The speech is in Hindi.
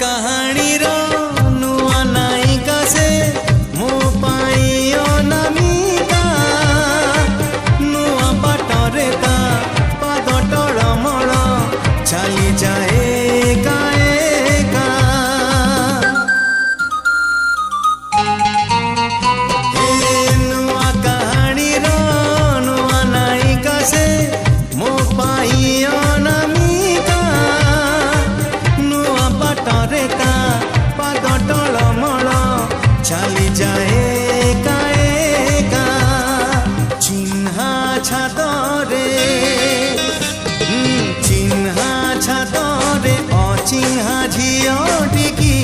कहानी रो नुआ नायिका से मो पाई अनामिका नुआ बाटरे ता पाद टळमळ चली जाए एका एका नुआ कहानी रो नुआ नायिका से मो पाई अनामिका नुआ बाटरे ता पाद टळमळ चली जाए एका एका चिन्हा छादरे चिन्हा छादरे अचिन्हा झियो टिकी